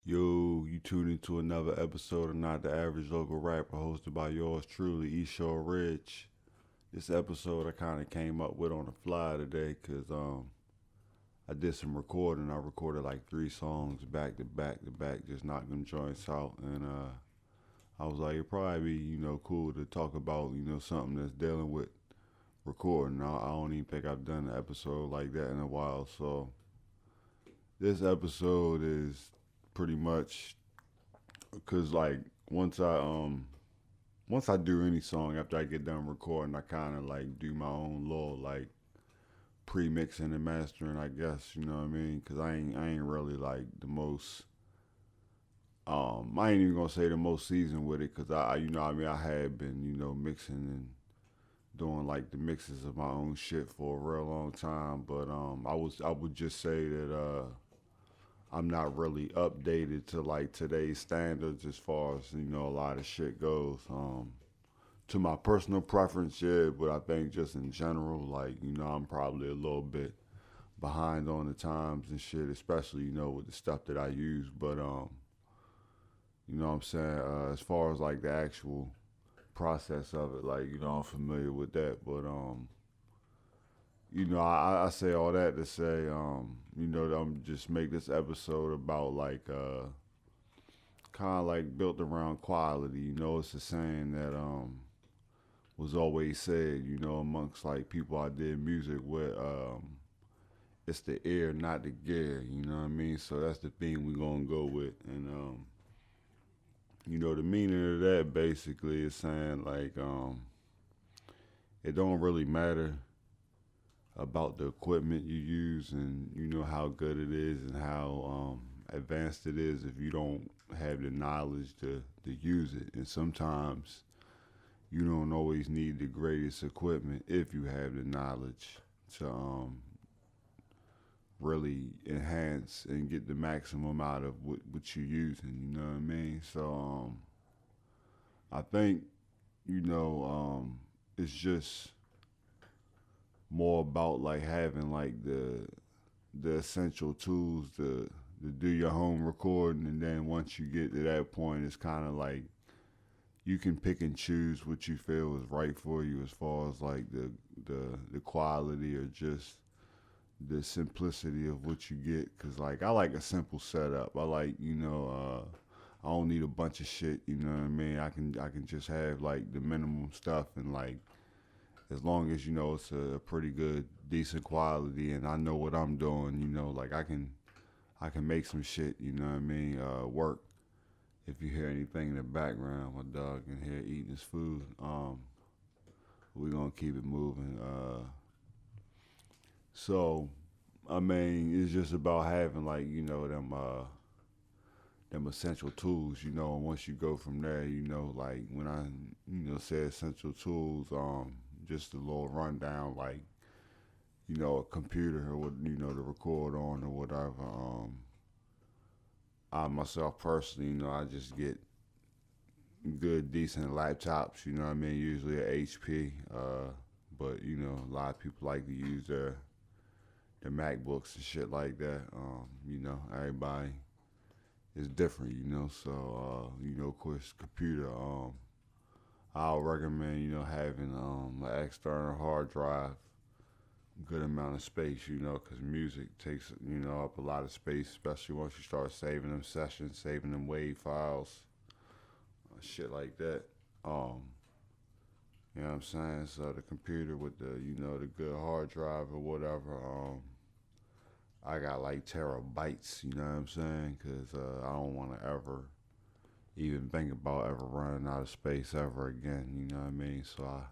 Yo, you tuned into another episode of Not the Average Local Rapper, hosted by yours truly, Eshaw Rich. This episode I kind of came up with on the fly today because I did some recording. I recorded like 3 songs back to back to back, just knocked them joints out, and I was like, it'd probably be cool to talk about something that's dealing with recording. I don't even think I've done an episode like that in a while, so this episode is pretty much because like once I once I do any song after I get done recording, I kind of like do my own little like pre-mixing and mastering, I guess. You know what I mean? Because I ain't really like the most. I ain't even gonna say the most seasoned with it, because I had been mixing and doing like the mixes of my own shit for a real long time. But I would just say that I'm not really updated to like today's standards as far as a lot of shit goes. To my personal preference, yeah, but I think just in general, like I'm probably a little bit behind on the times and shit, especially with the stuff that I use. But what I'm saying, as far as like the actual process of it, like I'm familiar with that. But I say all that to say, I'm just make this episode about like kind of like built around quality. It's a saying that was always said, amongst like people I did music with. It's the ear, not the gear. You know what I mean? So that's the thing we gonna go with, and the meaning of that basically is saying like it don't really matter about the equipment you use and how good it is and how advanced it is if you don't have the knowledge to use it. And sometimes you don't always need the greatest equipment if you have the knowledge to really enhance and get the maximum out of what you're using. You know what I mean? So I think it's just more about like having like the essential tools to do your home recording, and then once you get to that point, it's kind of like you can pick and choose what you feel is right for you as far as like the quality or just the simplicity of what you get. Cause like I like a simple setup. I like I don't need a bunch of shit. You know what I mean? I can just have like the minimum stuff, and like as long as it's a pretty good decent quality and I know what I'm doing. Like I can make some shit. You know what I mean? Work. If you hear anything in the background, my dog in here eating his food. We're gonna keep it moving. So I mean, it's just about having like them essential tools, and once you go from there, like when I say essential tools, just a little rundown, like a computer or what to record on or whatever. I myself personally, I just get good, decent laptops. You know what I mean? Usually a HP, but a lot of people like to use their MacBooks and shit like that. Everybody is different. So of course, computer. I'll recommend having an external hard drive, good amount of space. Because music takes up a lot of space, especially once you start saving them sessions, saving them WAV files, shit like that. Um, you know what I'm saying? So the computer with the good hard drive or whatever. I got like terabytes. You know what I'm saying? Because I don't want to ever even think about ever running out of space ever again. You know what I mean? So I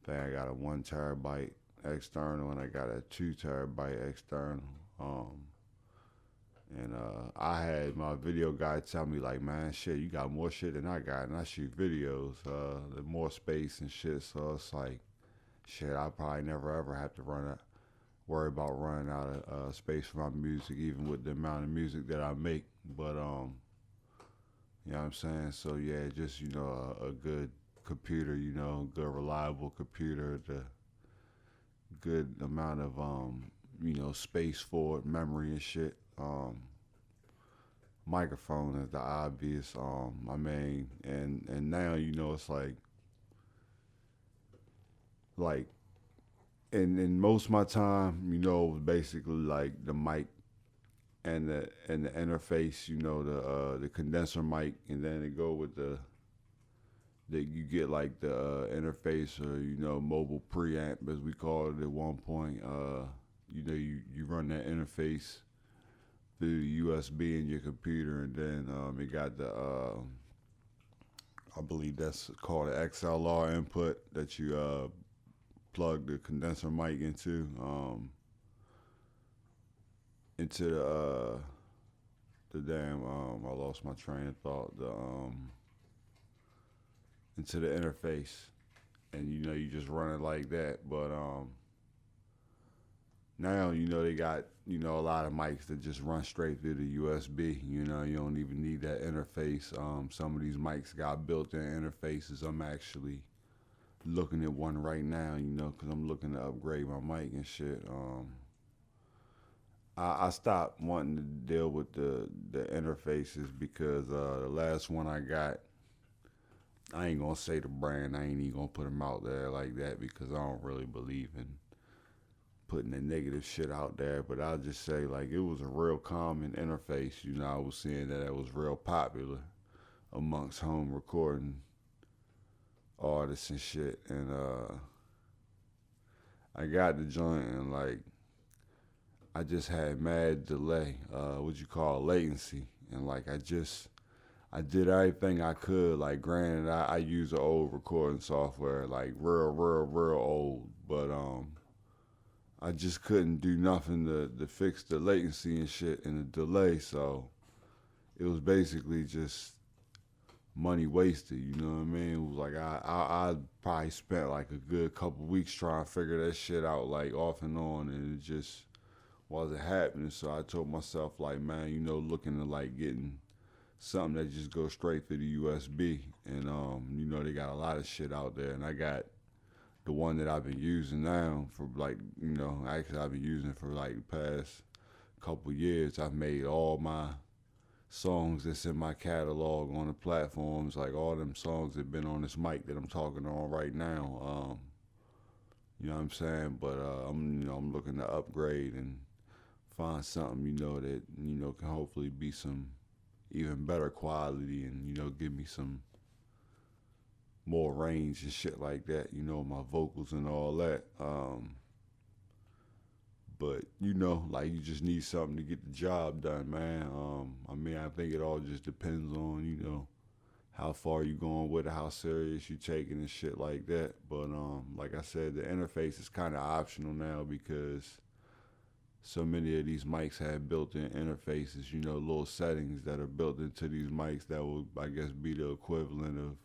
think I got a 1 terabyte external and I got a 2 terabyte external. And I had my video guy tell me like, man, shit, you got more shit than I got, and I shoot videos, the more space and shit. So it's like, shit, I probably never ever have to worry about running out of space for my music, even with the amount of music that I make. But you know what I'm saying? So yeah, just a good computer, good reliable computer, the good amount of space for it, memory and shit. microphone is the obvious. I mean, and now it's like in most of my time, it was basically like the mic and the interface, the condenser mic, and then it go with the you get like the interface or mobile preamp as we called it at one point. You run that interface through USB in your computer, and then it got the I believe that's called an XLR input that you plug the condenser mic into the damn I lost my train of thought, the into the interface, and you just run it like that. But now they got a lot of mics that just run straight through the USB. You don't even need that interface. Some of these mics got built-in interfaces. I'm actually looking at one right now, because I'm looking to upgrade my mic and shit. I stopped wanting to deal with the interfaces because the last one I got, I ain't gonna say the brand. I ain't even gonna put them out there like that because I don't really believe in putting the negative shit out there. But I'll just say like it was a real common interface. I was seeing that it was real popular amongst home recording artists and shit. And I got the joint and like I just had mad delay, what you call latency, and like I did everything I could. Like, granted, I use an old recording software, like real old, but I just couldn't do nothing to fix the latency and shit and the delay. So it was basically just money wasted. You know what I mean? It was like I probably spent like a good couple weeks trying to figure that shit out, like off and on, and it just wasn't happening. So I told myself, like, man, looking to like getting something that just goes straight through the USB. And they got a lot of shit out there, and I got the one that I've been using now for like, actually I've been using it for like the past couple years. I've made all my songs that's in my catalog on the platforms, like all them songs that been on this mic that I'm talking on right now. You know what I'm saying? But I'm looking to upgrade and find something, that, can hopefully be some even better quality and, give me some more range and shit like that, my vocals and all that. But, like you just need something to get the job done, man. I mean, I think it all just depends on, how far you going with it, how serious you taking and shit like that. But like I said, the interface is kind of optional now because so many of these mics have built-in interfaces, little settings that are built into these mics that will, I guess, be the equivalent of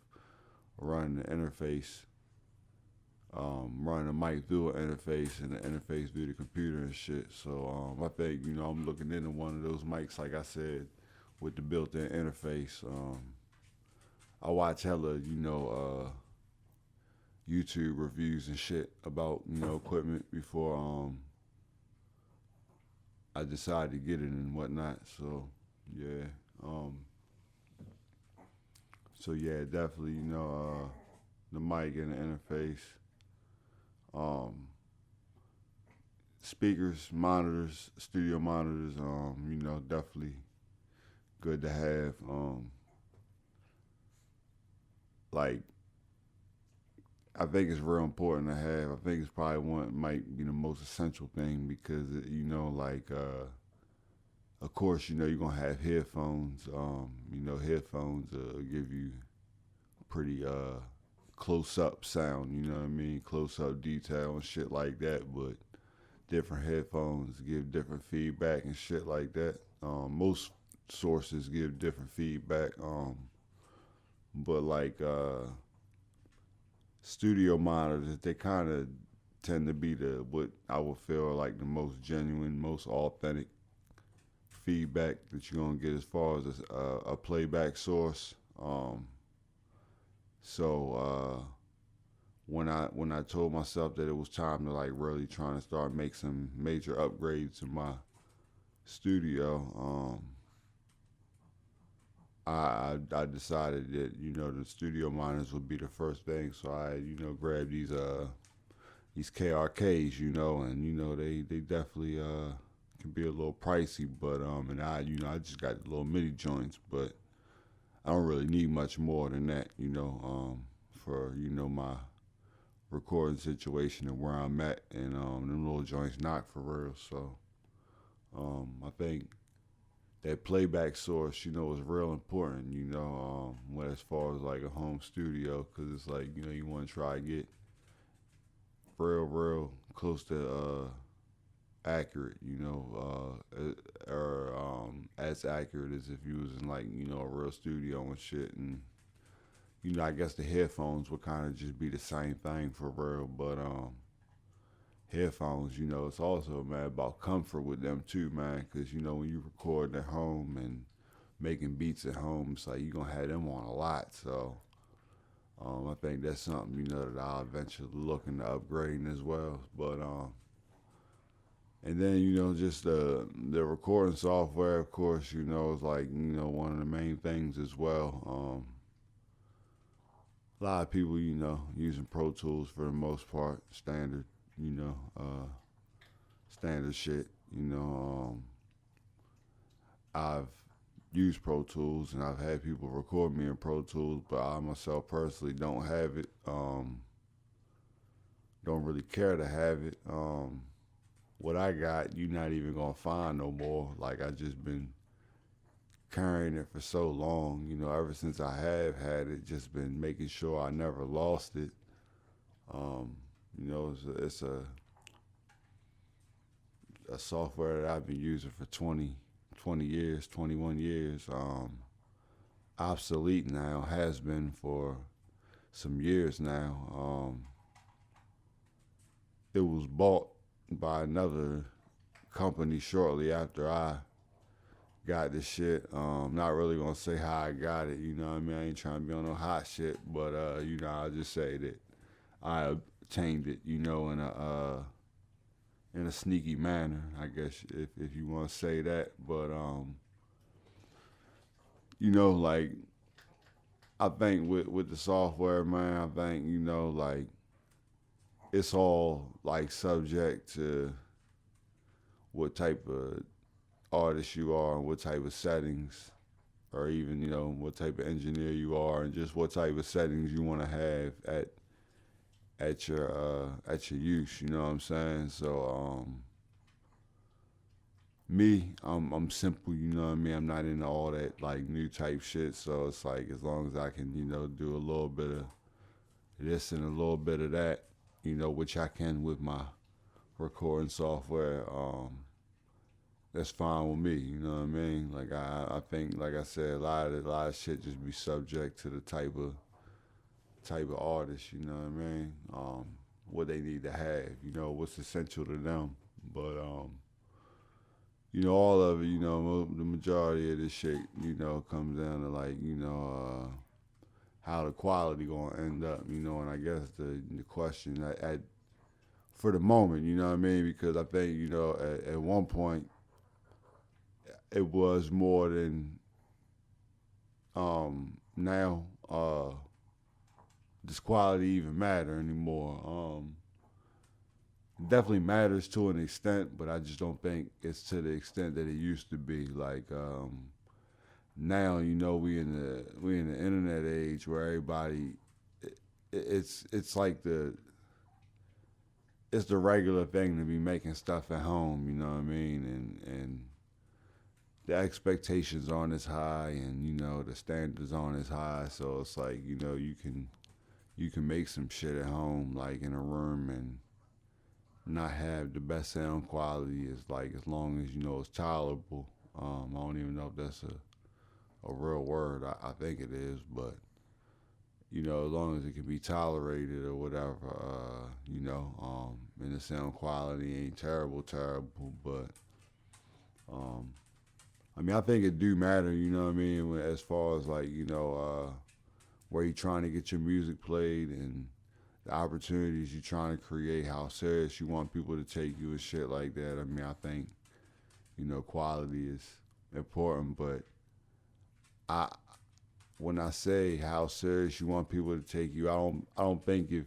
running the interface, running the mic through an interface and the interface through the computer and shit. So I think, I'm looking into one of those mics, like I said, with the built-in interface. I watch hella, YouTube reviews and shit about, equipment before I decided to get it and whatnot. So yeah. Definitely, the mic and the interface. Speakers, monitors, studio monitors, definitely good to have. Like, I think it's real important to have. I think it's probably might be the most essential thing because, of course, you're going to have headphones. Headphones give you pretty close up sound, you know what I mean? Close up detail and shit like that. But different headphones give different feedback and shit like that. Most sources give different feedback. But like studio monitors, they kind of tend to be what I would feel like the most genuine, most authentic feedback that you're gonna get as far as a playback source. So when I told myself that it was time to like really trying to start make some major upgrades to my studio, I decided that the studio monitors would be the first thing, so I grabbed these KRKs, and they definitely can be a little pricey, but and I just got the little midi joints, but I don't really need much more than that, for my recording situation and where I'm at, and them little joints knock for real. So I think that playback source, is real important, as far as like a home studio, because it's like you want to try to get real close to accurate, or as accurate as if you was in like a real studio and shit. And I guess the headphones would kind of just be the same thing for real, but headphones, it's also, man, about comfort with them too, man, because when you record at home and making beats at home, it's like you're gonna have them on a lot. So I think that's something that I'll eventually look into upgrading as well. But and then just the recording software, of course, is like one of the main things as well. A lot of people, using Pro Tools for the most part, standard, standard shit. I've used Pro Tools and I've had people record me in Pro Tools, but I myself personally don't have it. Don't really care to have it. What I got, you're not even gonna find no more. Like, I just been carrying it for so long, ever since I have had it, just been making sure I never lost it. It's a software that I've been using for 20 years, 21 years. Obsolete now, has been for some years now. It was bought by another company shortly after I got this shit. Not really gonna say how I got it, I mean? I ain't trying to be on no hot shit, but I'll just say that I obtained it, in a sneaky manner, I guess, if you want to say that. But like, I think with the software, man, I think like it's all like subject to what type of artist you are and what type of settings, or even what type of engineer you are, and just what type of settings you want to have at your use. You know what I'm saying? So me, I'm simple. You know what I mean? I'm not into all that like new type shit. So it's like, as long as I can do a little bit of this and a little bit of that, which I can with my recording software. That's fine with me, you know what I mean? Like, I think, like I said, a lot of shit just be subject to the type of artist, you know what I mean? What they need to have, what's essential to them. But all of it, the majority of this shit, comes down to like, how the quality gonna end up, and I guess the question for the moment, you know what I mean? Because I think, at one point it was more than now. Does quality even matter anymore? Definitely matters to an extent, but I just don't think it's to the extent that it used to be. Like, now, we in the internet age where everybody, it's like it's the regular thing to be making stuff at home. You know what I mean? And the expectations aren't as high, and the standards aren't as high. So it's like, you can make some shit at home, like in a room, and not have the best sound quality, as long as it's tolerable. I don't even know if that's a real word. I think it is, but as long as it can be tolerated or whatever, and the sound quality ain't terrible, but I mean, I think it do matter, you know what I mean, as far as like, where you're trying to get your music played, and the opportunities you're trying to create, how serious you want people to take you and shit like that. I mean, I think, quality is important, but when I say how serious you want people to take you, I don't think if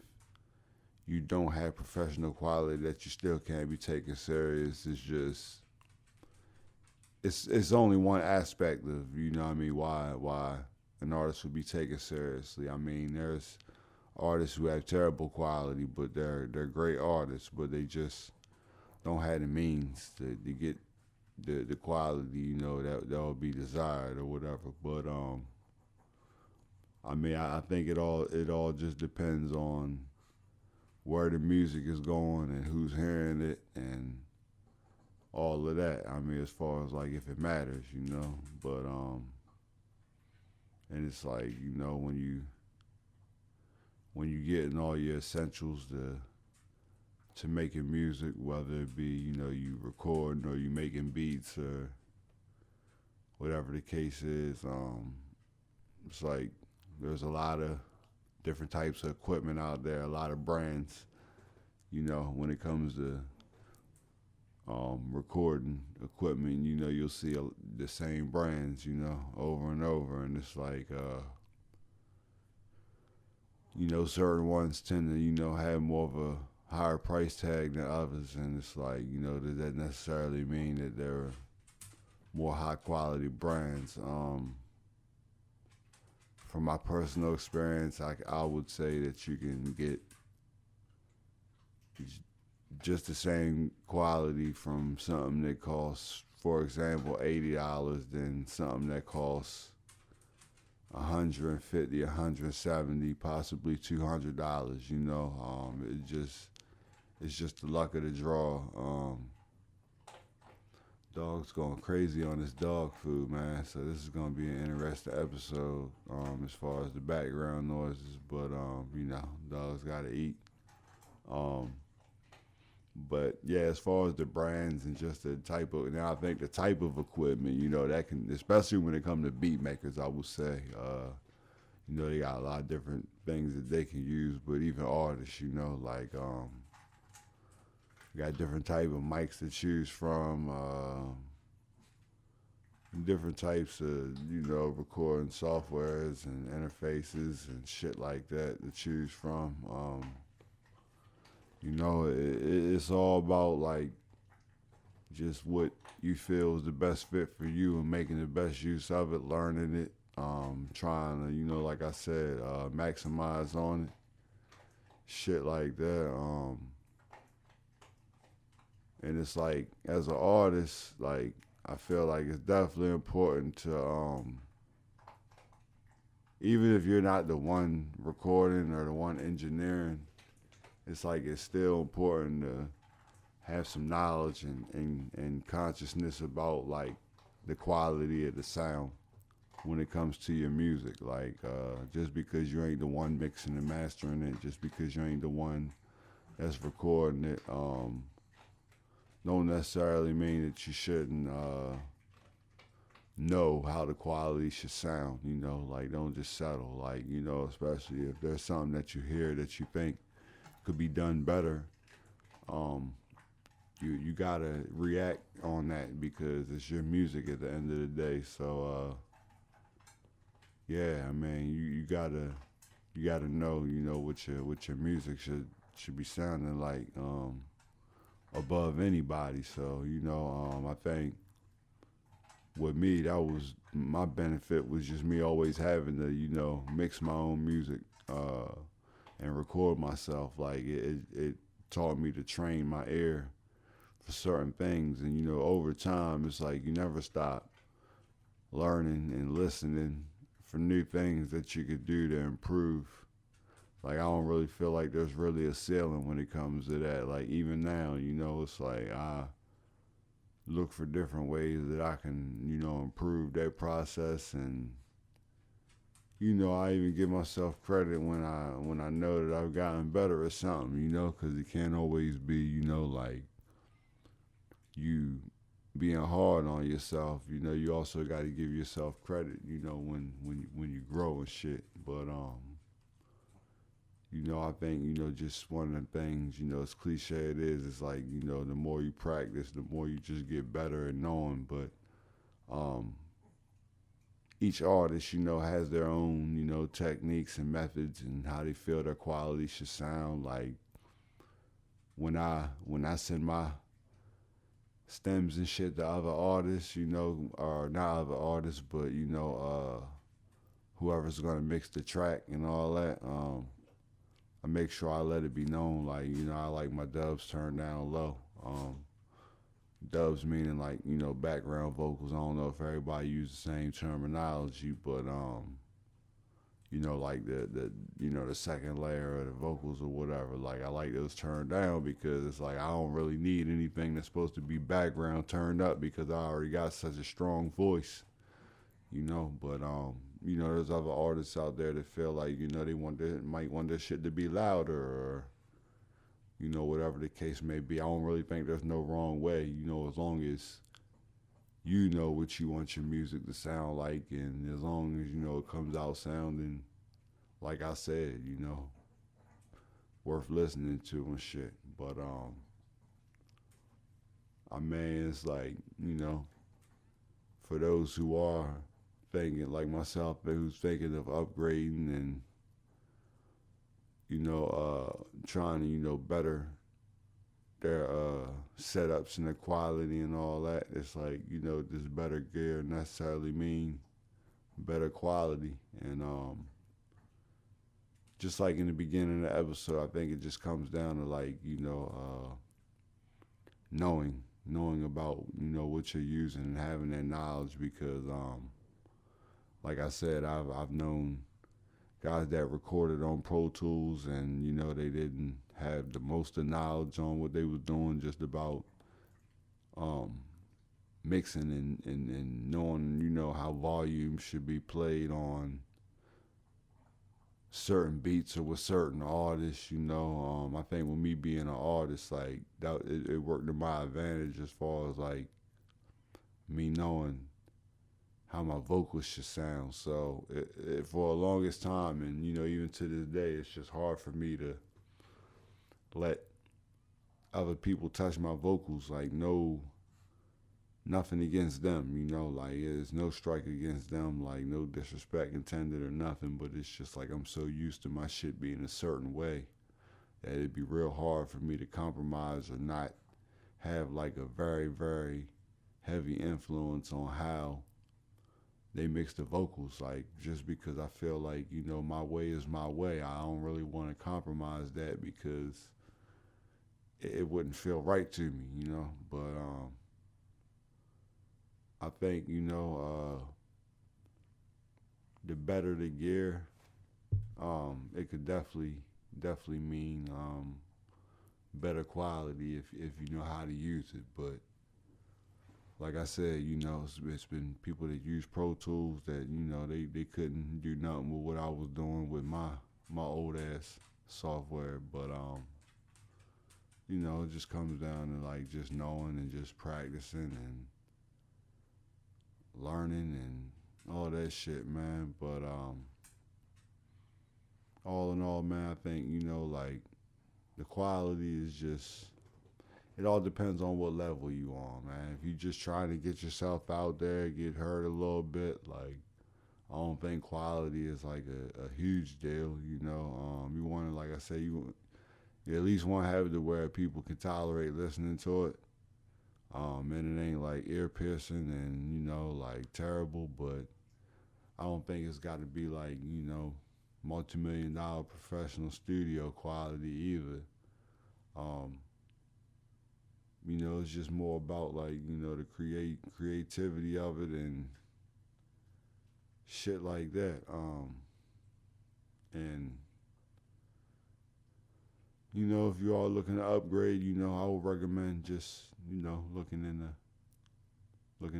you don't have professional quality that you still can't be taken serious. It's just it's only one aspect of, you know what I mean, why an artist would be taken seriously. I mean, there's artists who have terrible quality, but they're great artists, but they just don't have the means to get the quality, you know, that would be desired or whatever. But I mean, I think it all just depends on where the music is going and who's hearing it and all of that. I mean, as far as like if it matters, you know. But and it's like, you know, when you getting all your essentials to making music, whether it be, you know, you recording or you making beats or whatever the case is, it's like there's a lot of different types of equipment out there, a lot of brands, you know, when it comes to recording equipment. You know, you'll see the same brands, you know, over and over, and it's like, you know, certain ones tend to, you know, have more of a higher price tag than others, and it's like, you know, does that necessarily mean that they're more high quality brands? From my personal experience, I would say that you can get just the same quality from something that costs, for example, $80 than something that costs 150, 170, possibly $200. You know, it's just the luck of the draw. Dog's going crazy on this dog food, man. So this is gonna be an interesting episode, as far as the background noises. But you know, dogs gotta eat. Um, but yeah, as far as the brands and just the type of, now I think the type of equipment, you know, that can, especially when it comes to beat makers, I would say, you know, they got a lot of different things that they can use. But even artists, you know, like got different type of mics to choose from, different types of, you know, recording softwares and interfaces and shit like that to choose from. You know, it's all about like just what you feel is the best fit for you and making the best use of it, learning it, trying to, you know, like I said, maximize on it, shit like that. And it's like, as an artist, like, I feel like it's definitely important to, even if you're not the one recording or the one engineering, it's like it's still important to have some knowledge and consciousness about like the quality of the sound when it comes to your music. Like, just because you ain't the one mixing and mastering it, just because you ain't the one that's recording it, don't necessarily mean that you shouldn't know how the quality should sound. You know, like, don't just settle. Like, you know, especially if there's something that you hear that you think could be done better, um, you gotta react on that because it's your music at the end of the day. So yeah, I mean, you gotta know, you know, what your music should be sounding like, above anybody. So, you know, I think with me, that was my benefit, was just me always having to, you know, mix my own music, and record myself. Like, it taught me to train my ear for certain things. And, you know, over time, it's like you never stop learning and listening for new things that you could do to improve. Like, I don't really feel like there's really a ceiling when it comes to that. Like, even now, you know, it's like I look for different ways that I can, you know, improve that process. And, you know, I even give myself credit when I know that I've gotten better at something, you know, because it can't always be, you know, like you being hard on yourself. You know, you also got to give yourself credit, you know, when you grow and shit. But you know, I think, you know, just one of the things, you know, as cliche it is, it's like, you know, the more you practice, the more you just get better at knowing. But, um, each artist, has their own, techniques and methods and how they feel their quality should sound. Like when I send my stems and shit to other artists, or not other artists, but whoever's gonna mix the track and all that. I make sure I let it be known, like, I like my dubs turned down low. Dubs meaning like, background vocals. I don't know if everybody uses the same terminology, but like the second layer of the vocals or whatever. Like I like those turned down because it's like I don't really need anything that's supposed to be background turned up because I already got such a strong voice. But there's other artists out there that feel like, they might want their shit to be louder or whatever the case may be. I don't really think there's no wrong way, as long as you know what you want your music to sound like, and as long as it comes out sounding like I said, worth listening to and shit. But I mean, it's like, for those who are thinking like myself, who's thinking of upgrading and trying to better their setups and their quality and all that. It's like, this better gear necessarily mean better quality. And just like in the beginning of the episode, I think it just comes down to like, knowing about, what you're using and having that knowledge because like I said, I've known guys that recorded on Pro Tools and, they didn't have the most of knowledge on what they was doing, just about mixing and knowing, how volume should be played on certain beats or with certain artists, I think with me being an artist, like that it worked to my advantage as far as like me knowing how my vocals should sound. So for the longest time, and even to this day, it's just hard for me to let other people touch my vocals. Like nothing against them, like there's no strike against them, like no disrespect intended or nothing. But it's just like I'm so used to my shit being a certain way that it'd be real hard for me to compromise or not have like a very, very heavy influence on how they mix the vocals, like just because I feel like my way is my way. I don't really want to compromise that because it wouldn't feel right to me, But I think the better the gear, it could definitely mean better quality if you know how to use it, but. Like I said, it's been people that use Pro Tools that, they couldn't do nothing with what I was doing with my old ass software. But, it just comes down to like just knowing and just practicing and learning and all that shit, man. But, all in all, man, I think, like the quality is just, it all depends on what level you on, man. If you just trying to get yourself out there, get heard a little bit, like I don't think quality is like a huge deal, You want to, like I say, you at least want to have it to where people can tolerate listening to it. And it ain't like ear piercing and like terrible, but I don't think it's got to be like multi-million-dollar professional studio quality either. It's just more about like, the creativity of it and shit like that. And if you are looking to upgrade, I would recommend just, looking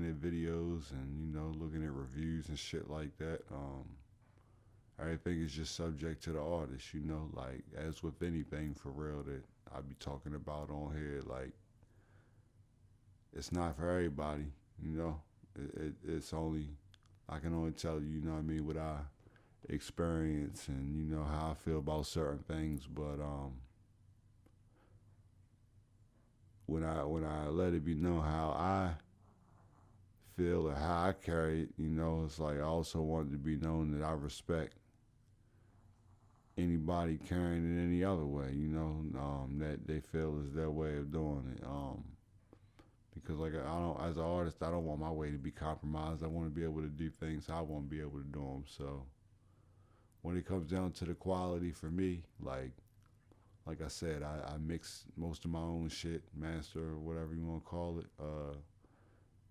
at videos and, looking at reviews and shit like that. Everything is just subject to the artist, like as with anything for real that I be talking about on here, like it's not for everybody, it's only, I can only tell you, what I experience and, how I feel about certain things. But when I let it be known how I feel or how I carry it, it's like I also want it to be known that I respect anybody carrying it any other way, that they feel is their way of doing it. Because like I don't, as an artist, I don't want my way to be compromised. I want to be able to do things how I want to be able to do them. So when it comes down to the quality for me, like I said, I mix most of my own shit, master or whatever you want to call it,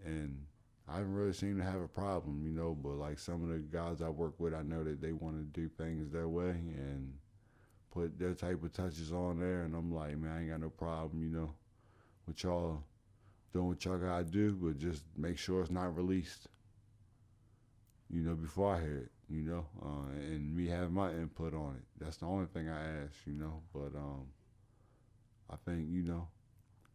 and I haven't really seemed to have a problem, But like some of the guys I work with, I know that they want to do things their way and put their type of touches on there, and I'm like, man, I ain't got no problem, with y'all doing what y'all gotta do, but just make sure it's not released, before I hear it, and me have my input on it. That's the only thing I ask, But I think,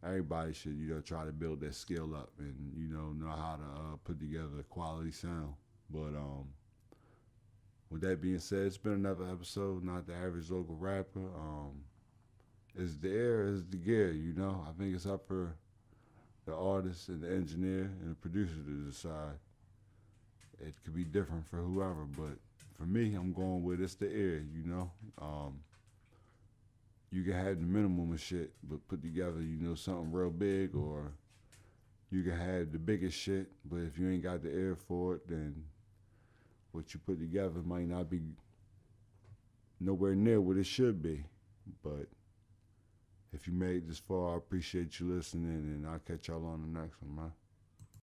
everybody should, try to build their skill up and, know how to put together a quality sound. But with that being said, it's been another episode, Not the Average Local Rapper. Is the air, is the gear, I think it's up for the artist and the engineer and the producer to decide. It could be different for whoever, but for me, I'm going with it's the air, You can have the minimum of shit, but put together, something real big, or you can have the biggest shit, but if you ain't got the air for it, then what you put together might not be nowhere near what it should be. But if you made it this far, I appreciate you listening, and I'll catch y'all on the next one, man.